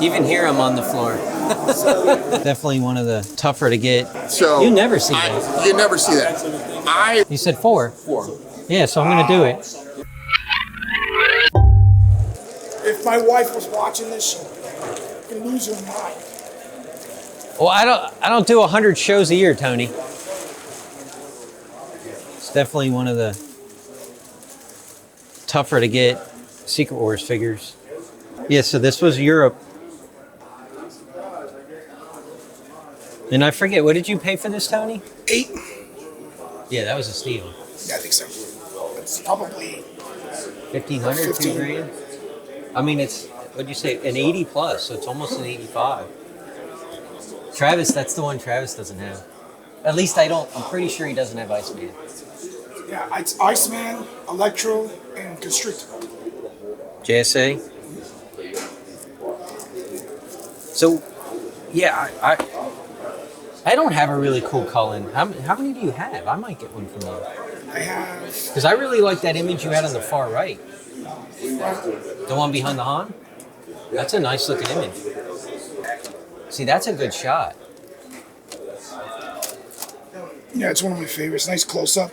Even here, I'm on the floor. Definitely one of the tougher to get. So you never see that. You never see that. You said 4. 4. Yeah, so I'm gonna do it. If my wife was watching this, she'd lose her mind. Well, I don't do 100 shows a year, Tony. It's definitely one of the tougher to get Secret Wars figures. Yeah, so this was Europe. And I forget, what did you pay for this, Tony? 8. Yeah, that was a steal. Yeah, I think so. It's probably 1,500, 2 grand. I mean, it's, what'd you say, an 80 plus, so it's almost an 85. Travis, that's the one Travis doesn't have. At least I'm pretty sure he doesn't have Iceman. Yeah, it's Iceman, Electro, and Constrictor. JSA. So, yeah, I don't have a really cool Cullen. How many do you have? I might get one from you. I have... Because I really like that image you had on the far right. The one behind the Han? That's a nice looking image. See, that's a good shot. Yeah, it's one of my favorites. Nice close-up.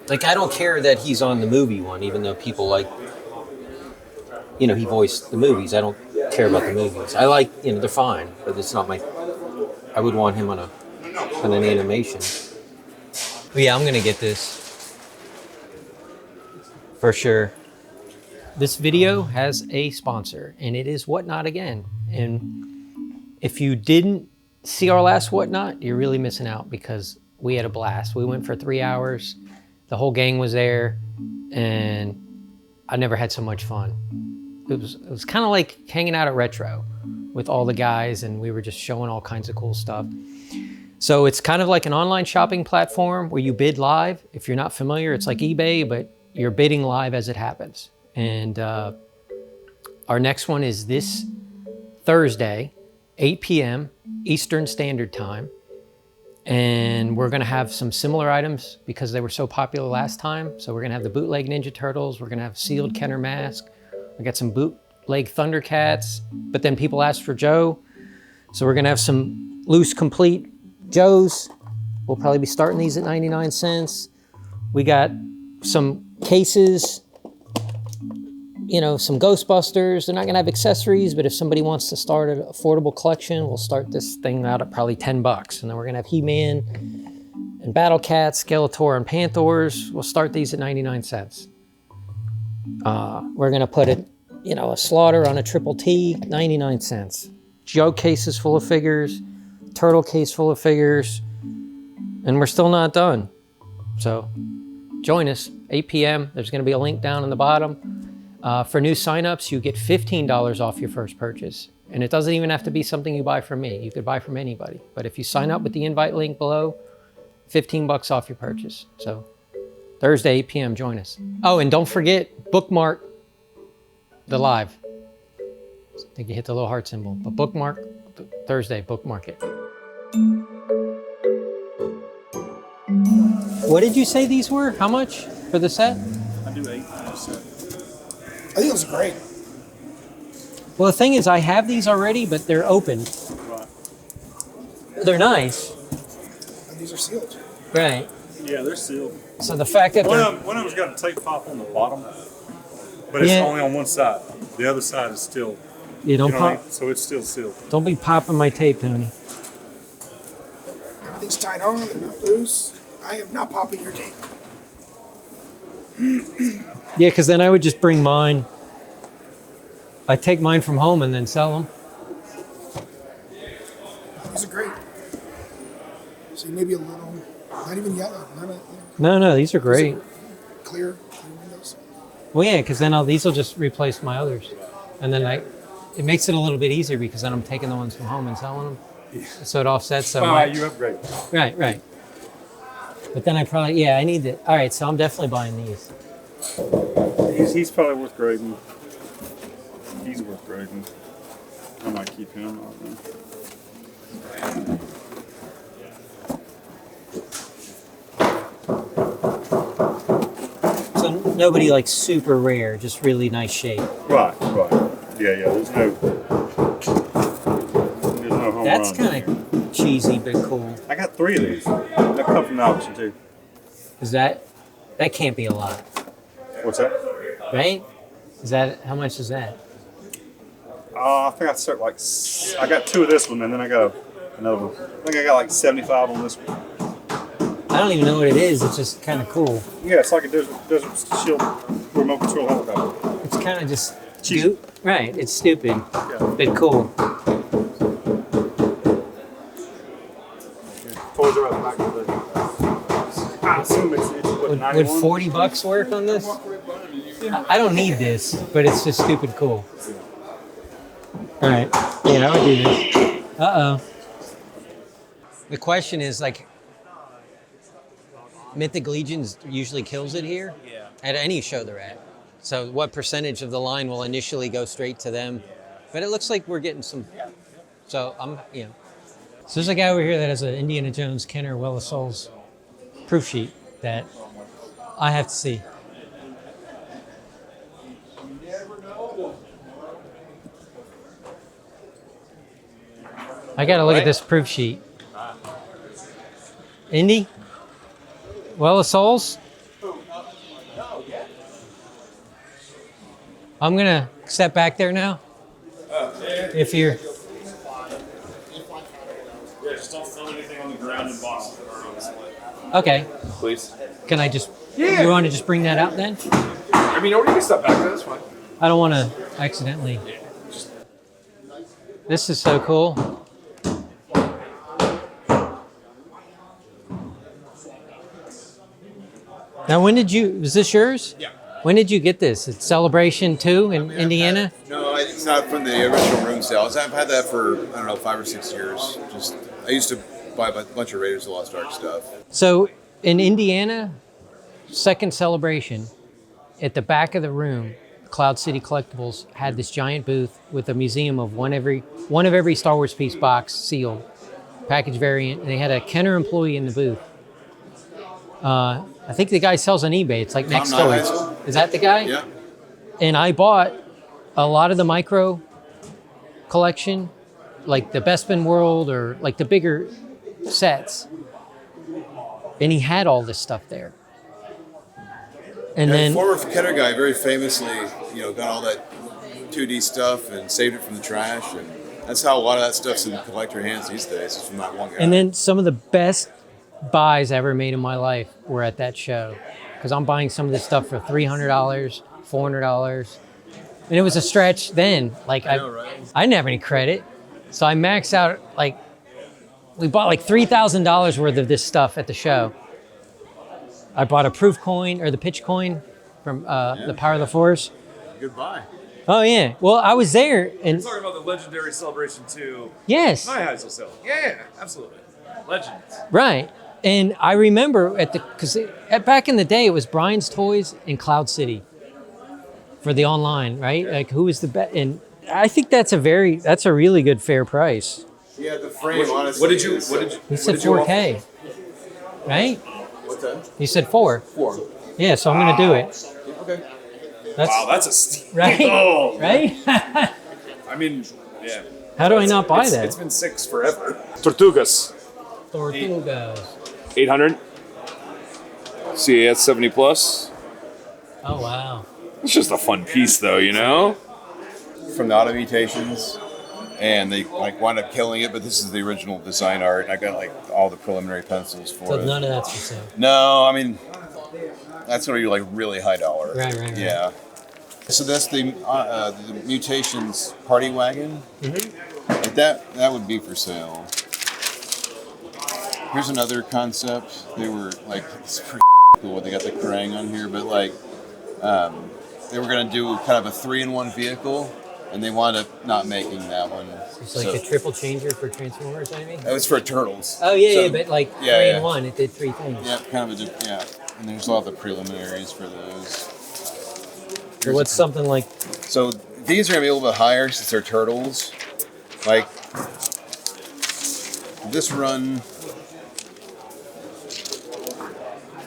Like, I don't care that he's on the movie one, even though people like, he voiced the movies. I don't care about the movies. I like, they're fine, but it's not I would want him on an animation. But yeah, I'm going to get this. For sure. This video has a sponsor, and it is Whatnot again. And if you didn't see our last Whatnot, you're really missing out because we had a blast. We went for 3 hours. The whole gang was there, and I never had so much fun. It was kind of like hanging out at Retro with all the guys, and we were just showing all kinds of cool stuff. So it's kind of like an online shopping platform where you bid live. If you're not familiar, it's like eBay, but you're bidding live as it happens. And our next one is this Thursday, 8 p.m. Eastern Standard Time. And we're gonna have some similar items because they were so popular last time. So we're gonna have the bootleg Ninja Turtles. We're gonna have sealed Kenner Mask. We got some bootleg Thundercats, but then people asked for Joe. So we're gonna have some loose, complete Joes. We'll probably be starting these at 99 cents. We got some cases, some Ghostbusters. They're not gonna have accessories, but if somebody wants to start an affordable collection, we'll start this thing out at probably $10. And then we're gonna have He-Man and Battle Cats, Skeletor and Panthers. We'll start these at 99 cents. We're gonna put a Slaughter on a Triple T, 99 cents. Joe cases full of figures, Turtle case full of figures, and we're still not done. So join us, 8 p.m. There's gonna be a link down in the bottom. For new signups, you get $15 off your first purchase. And it doesn't even have to be something you buy from me. You could buy from anybody. But if you sign up with the invite link below, $15 off your purchase. So Thursday, 8 p.m., join us. Oh, and don't forget, bookmark the live. I think you hit the little heart symbol. But bookmark, Thursday, bookmark it. What did you say these were? How much for the set? I do 8 for the set. I think it was great. Well, the thing is, I have these already, but they're open. Right. They're nice. And these are sealed. Right. Yeah, they're sealed. So the fact that one of them's got a tape pop on the bottom, but it's only on one side. The other side is still. You don't pop. So it's still sealed. Don't be popping my tape, Tony. Everything's tied on, they're not loose. I am not popping your tape. Yeah, because then I would just bring mine. I take mine from home and then sell them. These are great. See, maybe a little, not even yellow. No, these are great. Clear windows. Well, yeah, because then these will just replace my others. And then it makes it a little bit easier because then I'm taking the ones from home and selling them. Yeah. So it offsets. So you upgrade. Right. But then I need it. All right, so I'm definitely buying these. He's probably worth grading. He's worth grading. I might keep him. So nobody like super rare, just really nice shape. Right. Yeah. There's no home That's run. kind of cheesy but cool. I got 3 of these. That come from the auction too. Is that can't be a lot, What's that? right? Is that how much is that? I think I start like I got 2 of this one, and then I got another one. I think I got like 75 on this one. I don't even know what it is. It's just kind of cool. Yeah, it's like a desert shield remote control helicopter. It's kind of just Cheap. right. It's stupid, Yeah. but cool. Toys R Us back in the day. I assume it's what, Would 91? $40 work on this? I don't need this, but it's just stupid cool. All right. Yeah, I would do this. Uh-oh. The question is, like, Mythic Legions usually kills it here at any show they're at. So what percentage of the line will initially go straight to them? But it looks like we're getting some. So So there's a guy over here that has an Indiana Jones Kenner Well of Souls proof sheet that I have to see. I gotta look at this proof sheet. Indy? Well of Souls? I'm gonna step back there now. If you're... Yeah, just don't throw anything on the ground in boxes that aren't on display. Okay. Please. Can I just... You want to just bring that out then? I mean, or you can step back there, that's fine. I don't want to accidentally... This is so cool. Now, was this yours? Yeah. When did you get this? It's Celebration 2 in Indiana? No, it's not from the original room sales. I've had that for, I don't know, 5 or 6 years. I used to buy a bunch of Raiders of the Lost Ark stuff. So in Indiana, second Celebration, at the back of the room, Cloud City Collectibles had this giant booth with a museum of one of every Star Wars piece box sealed, package variant, and they had a Kenner employee in the booth. I think the guy sells on eBay. It's like Next Tom Toys. Nyheisel? Is that the guy? Yeah. And I bought a lot of the micro collection, like the Bespin World or like the bigger sets. And he had all this stuff there. And The then former Kenner guy very famously, got all that 2D stuff and saved it from the trash. And that's how a lot of that stuff's in collector hands these days, is from that one guy. And then some of the best buys I ever made in my life were at that show, because I'm buying some of this stuff for $300, $400, and it was a stretch then. Like I didn't have any credit, so I maxed out. Like we bought like $3,000 worth of this stuff at the show. I bought a proof coin or the pitch coin from the Power of the Force. Good buy. Oh yeah, well I was there and Talking about the legendary Celebration 2. yes, Nyheisel sale. Yeah, absolutely. Legends. right. And I remember because back in the day, it was Brian's Toys and Cloud City for the online, right? Like who was the best? And I think that's a really good fair price. Yeah, the frame, honestly. What did you? He said 4K, right? What's that? He said 4. 4. Yeah, so I'm gonna do it. Okay. That's Wow, that's a steep. right, Oh, right. I mean, yeah. How do I not buy It's that? been 6 forever. Tortugas. Tortugas. 800. CAS 70 plus. Oh wow. It's just a fun piece, though, you know. From the auto mutations, and they wound up killing it, but this is the original design art. I got all the preliminary pencils for So it. none of that's for sale. No, I mean that's where you're really high dollar. Right. Yeah. So that's the mutations party wagon. Mm-hmm. That would be for sale. Here's another concept. They were it's pretty cool. They got the Kerrang on here, but they were gonna do kind of a 3-in-1 vehicle, and they wound up not making that one. It's like a triple changer for Transformers, I mean. That was for Turtles. Oh yeah, So, but like yeah, 3 yeah. in 1, it did 3 things. Yeah, kind of and there's all the preliminaries for those. So what's something like? So these are gonna be a little bit higher since they're Turtles. Like this run.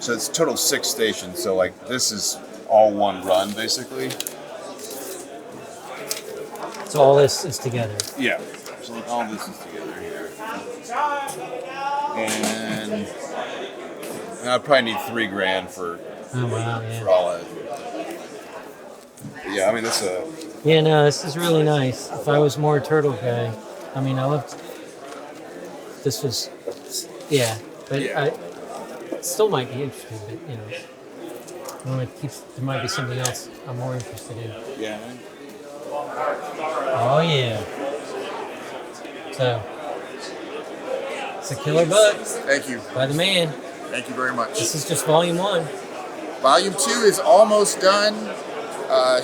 So it's total 6 stations. So this is all one run basically. So all this is together. Yeah. So like all this is together here. And I'd probably need $3,000 for Oh wow, for yeah. all of it. But yeah, I mean this Yeah, no, this is really nice. If I was more a turtle guy, I mean, I loved. This was, yeah, but Yeah. I still might be interested. But you know, there might be something else I'm more interested in. yeah. Oh yeah. So it's a killer book Thank you. by the man. Thank you very much. This is just volume 1. Volume 2 is almost done.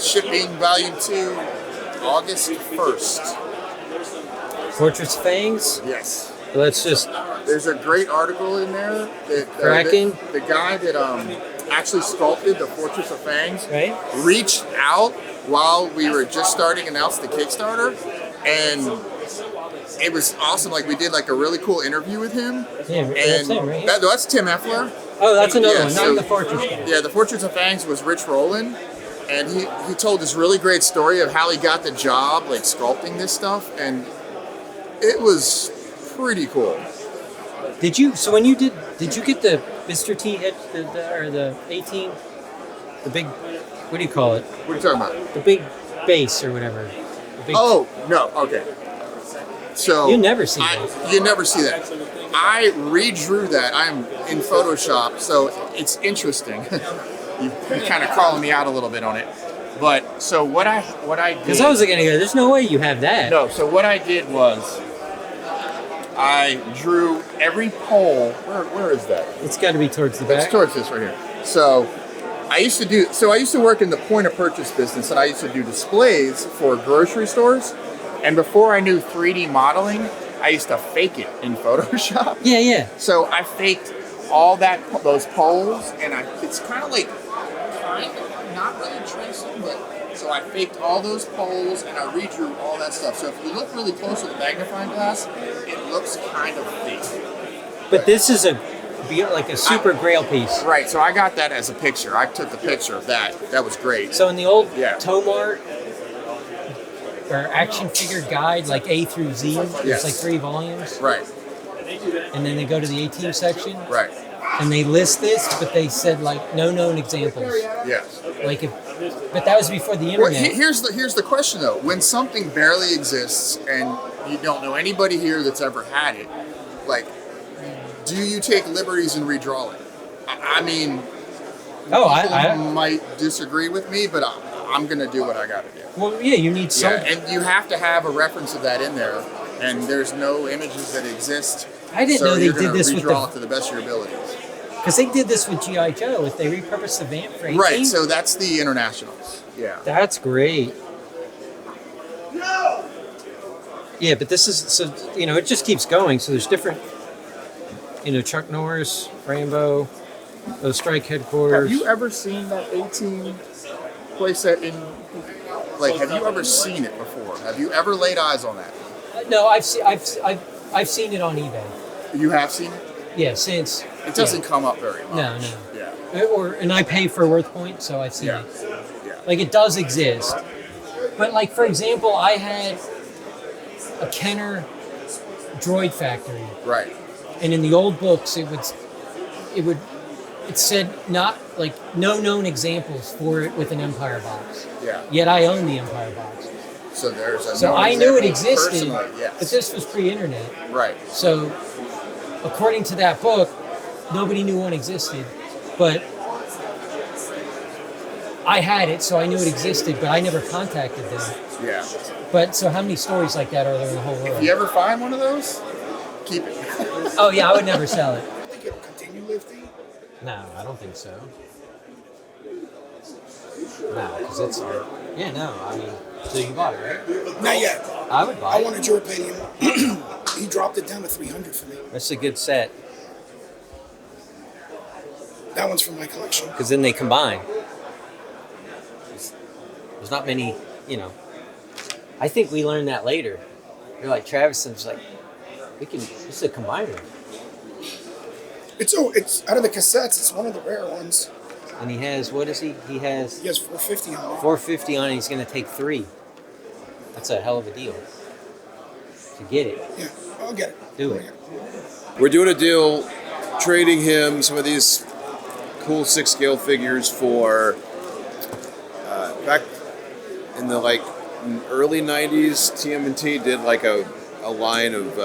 Shipping Volume 2 August 1st. Fortress Fangs. Yes. Let's just There's a great article in there that Kraken? the guy that actually sculpted the Fortress of Fangs right. reached out while we were just starting to announce the Kickstarter, and it was awesome. Like we did like a really cool interview with him. Yeah, that's And him, right? that's Tim Effler. Oh, that's another Yeah, one. so- Not the Fortress guy. Yeah, the Fortress of Fangs was Rich Rowland, and he told this really great story of how he got the job, like sculpting this stuff, and it was pretty cool. Did you? So when you did you get the Mr. T head, or the 18, the big? What do you call it? What are you talking about? The big base or whatever. The big, Oh no, okay. So You never see that. You never see that. I redrew that. I'm in Photoshop, so it's interesting. You're kind of calling me out a little bit on it, but so what I did. Because I was gonna go. There's no way you have that. No, so what I did was I drew every pole. Where is that? It's got to be towards the It's back. towards this right here. So I used to work in the point of purchase business, and I used to do displays for grocery stores. And before I knew 3D modeling, I used to fake it in Photoshop. Yeah, yeah. So I faked all those poles, and it's kind of not really tracing, but so I faked all those poles and I redrew all that stuff. So if you look really close with a magnifying glass, it looks kind of fake. But this is like a super grail piece. Right, so I got that as a picture. I took the picture of that. That was great. So in the old Yeah. Tomart or action figure guide, like A through Z, there's Yes. like 3 volumes, Right, and then they go to the 18 section, right. and they list this, but they said like no known examples. Yes. Like but that was before the Well, internet. here's the question though. When something barely exists and you don't know anybody here that's ever had it, like, do you take liberties and redraw it? I mean, Oh, people I might disagree with me, but I'm gonna do what I gotta do. well, yeah, you need some. Yeah, and you have to have a reference of that in there, and there's no images that exist. I didn't so know they you're did gonna this with redraw the, it to the best of your abilities. because they did this with GI Joe. If they repurposed the vamp for 18. Right. So that's the internationals. Yeah. That's great. Yeah, but this is so it just keeps going. So there's different, Chuck Norris, Rambo, those Strike headquarters. Have you ever seen that 18 playset in? Like, have you ever seen it before? Have you ever laid eyes on that? No, I've seen it on eBay. You have seen it. Yeah, since It doesn't come up very much. No. Yeah. And I pay for Worth Point, so I've seen Yeah. it. Yeah. Like it does exist. But like for example, I had a Kenner droid factory, Right. and in the old books it said not like no known examples for it with an Empire box. Yeah. Yet I own the Empire box. So there's a. So known I knew it example existed, personally, yes. but this was pre-internet. Right. So according to that book, nobody knew one existed, but I had it, so I knew it existed, but I never contacted them. Yeah. But so how many stories like that are there in the whole world? If you ever find one of those, keep it. Oh yeah, I would never sell it. I think it'll continue lifting. No, I don't think so. No, because it's yeah, no. I mean, so you bought it, right? Not yet. I would buy I it. wanted your opinion. He dropped it down to 300 for me. That's a good set That one's from my collection. because then they combine. There's not many, I think we learned that later. You're like Travison's like, this is a combiner, It's out of the cassettes. It's one of the rare ones. and he has what is he? He has He has 450 on it. 450 on it. He's going to take 3. That's a hell of a deal. To get it, Yeah, I'll get it. do it. We're doing a deal, trading him some of these cool 6-scale figures for back in the like early 90s. TMNT did like a line of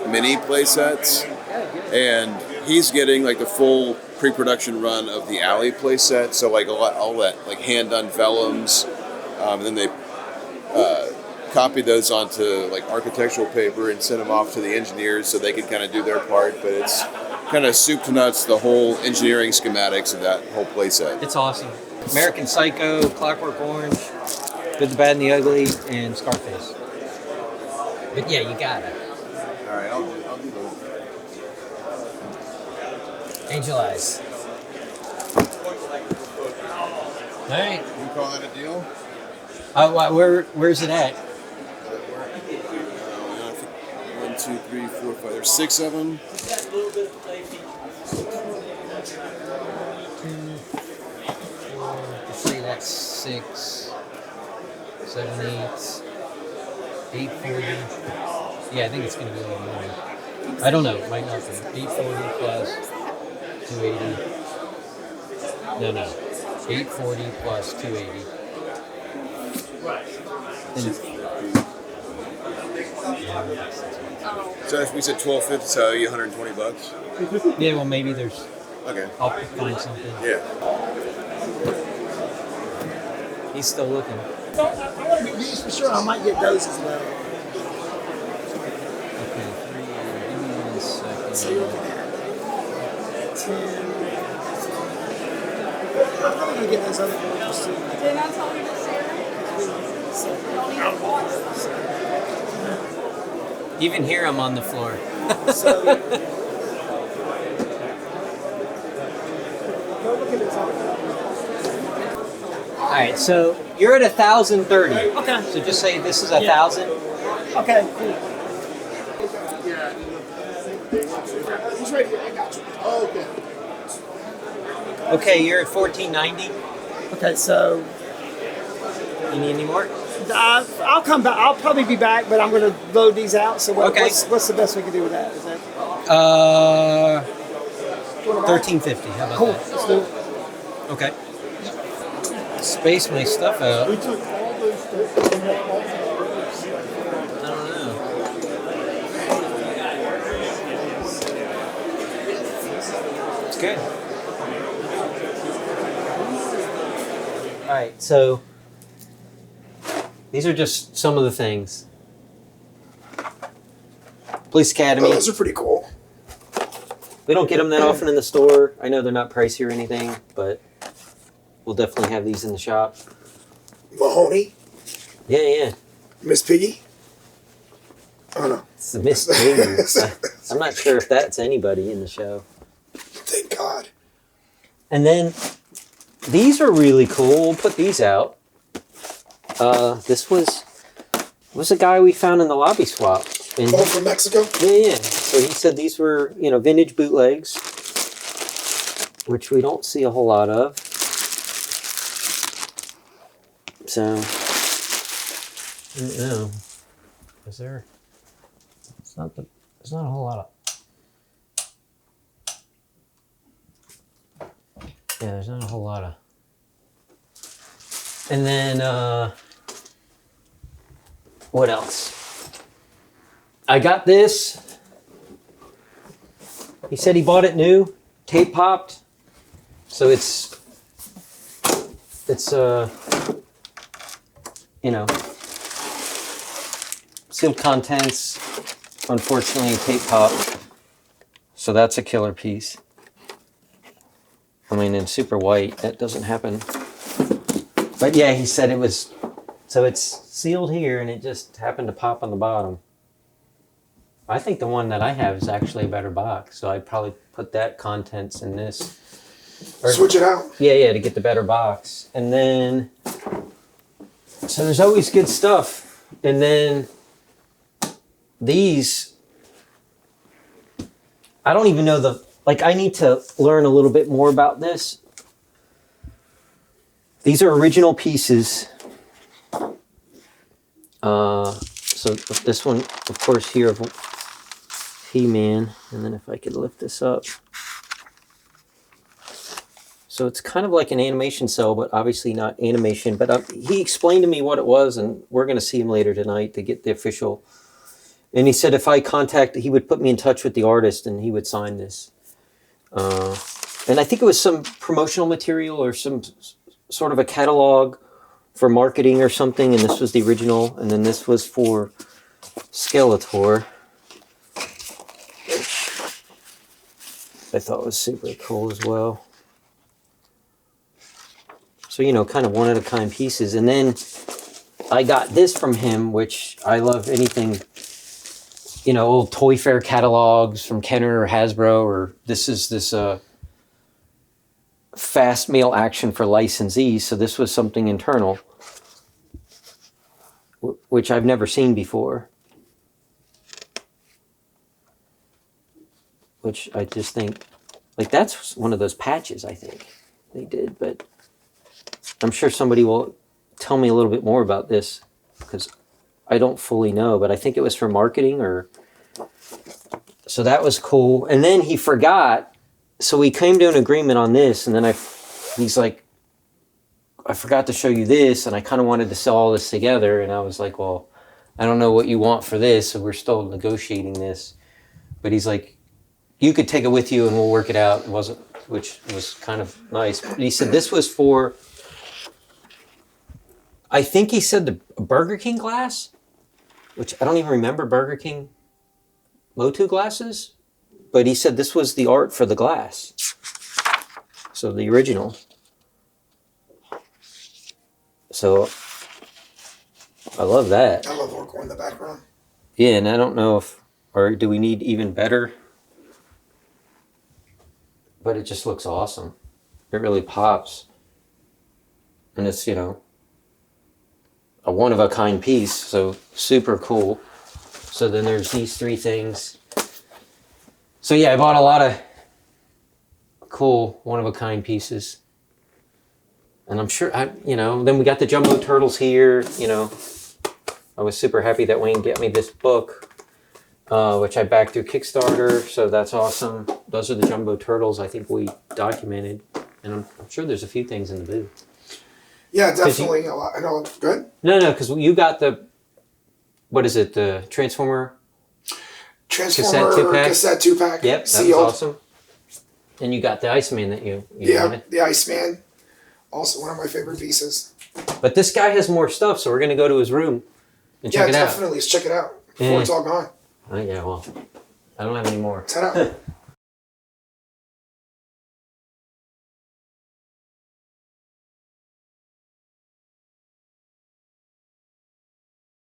mini play sets, and he's getting like the full pre-production run of the Alley play set. So like all that like hand-done vellums, and then they copied those onto like architectural paper and sent them off to the engineers so they could kind of do their part. But it's kind of soup to nuts, the whole engineering schematics of that whole play set. It's awesome. American Psycho, Clockwork Orange, Good, the Bad, and the Ugly, and Scarface. But yeah, you got it. All right, I'll do those. Angel Eyes. All right. You call that a deal? Where's it at? 1, 2, 3, 4, 5. There's 6 of them. Let's say that's 6, 7, 8, 840. Yeah, I think it's gonna be a little more. I don't know. It might not be. 840 plus 280. No. 840 plus 280. So if we said 12.50, so you $120. Yeah, well, maybe there's. Okay. I'll find something. Yeah. He's still looking. I want to get these for sure. I might get those as well. Okay, 3. Give me 1 second. So you're looking at 10. I'm probably going to get those other ones too. Did I tell you this, Sarah? Don't even watch. Even here, I'm on the floor. So, go look at this. All right, so you're at 1,030. Okay. So just say this is 1,000. Okay, cool. He's right here. I got you. Oh, okay. Okay, you're at 1,490. Okay, so You need any more? I'll come back. I'll probably be back, but I'm going to load these out. So Okay. what's the best we can do with that? Is that 1,350. How about cool? that? Let's do it. Okay. Space my stuff out. We took all those. I don't know. It's good. All right, so these are just some of the things. Police Academy. Oh, those are pretty cool. We don't get them that often in the store. I know they're not pricey or anything, but we'll definitely have these in the shop. Mahoney, Yeah. Miss Piggy. Oh no! It's the Miss Piggy. I'm not sure if that's anybody in the show. Thank God. And then these are really cool. We'll put these out. This was a guy we found in the lobby swap. And Oh, from Mexico. yeah. So he said these were, vintage bootlegs, which we don't see a whole lot of. So, I don't know. Is there? There's not a whole lot of. Yeah, there's not a whole lot of. And then, what else? I got this. He said he bought it new, tape popped. So it's sealed contents. Unfortunately, tape popped. So that's a killer piece. I mean, in super white, that doesn't happen. But yeah, he said it was, so it's sealed here and it just happened to pop on the bottom. I think the one that I have is actually a better box, so I'd probably put that contents in this. Or, Switch it out. yeah, to get the better box. And then, so there's always good stuff. And then these, I don't even know I need to learn a little bit more about this. These are original pieces So this one, of course, here of He-Man, and then if I could lift this up. So it's kind of like an animation cell, but obviously not animation. But he explained to me what it was, and we're going to see him later tonight to get the official. And he said if I he would put me in touch with the artist, and he would sign this. And I think it was some promotional material or some sort of a catalog for marketing or something. And this was the original, and then this was for Skeletor, which I thought was super cool as well. So, you know, kind of one-of-a-kind pieces. And then I got this from him, which I love anything, you know, old Toy Fair catalogs from Kenner or Hasbro, or this is this fast mail action for licensees. So this was something internal, which I've never seen before. Which I just think, like, that's one of those patches I think they did, but I'm sure somebody will tell me a little bit more about this because I don't fully know, but I think it was for marketing or... So that was cool. And then he forgot. So we came to an agreement on this, and then he's like, I forgot to show you this, and I kind of wanted to sell all this together, and I was like, well, I don't know what you want for this, so we're still negotiating this. But he's like, you could take it with you and we'll work it out. It wasn't, which was kind of nice. But he said this was for... I think he said the Burger King glass, which I don't even remember Burger King Motu glasses, but he said this was the art for the glass. So the original. So I love that. I love Orko in the background. Yeah, and I don't know if, or do we need even better? But it just looks awesome. It really pops. And it's, you know, a one-of-a-kind piece, so super cool. So then there's these three things. So yeah, I bought a lot of cool one-of-a-kind pieces. And I'm sure, you know, then we got the Jumbo Turtles here, you know. I was super happy that Wayne got me this book, which I backed through Kickstarter, so that's awesome. Those are the Jumbo Turtles I think we documented. And I'm sure there's a few things in the booth. Yeah, definitely. A lot. I know. Good. No, because you got the, what is it, the Transformer Transformer cassette 2-pack. Yep, that sealed. was awesome. And you got the Iceman that you Yeah, wanted. the Iceman. Also one of my favorite pieces. But this guy has more stuff, so we're going to go to his room and check it out. Yeah, definitely. Let's check it out before it's all gone. Yeah, well, I don't have any more. Let's head out.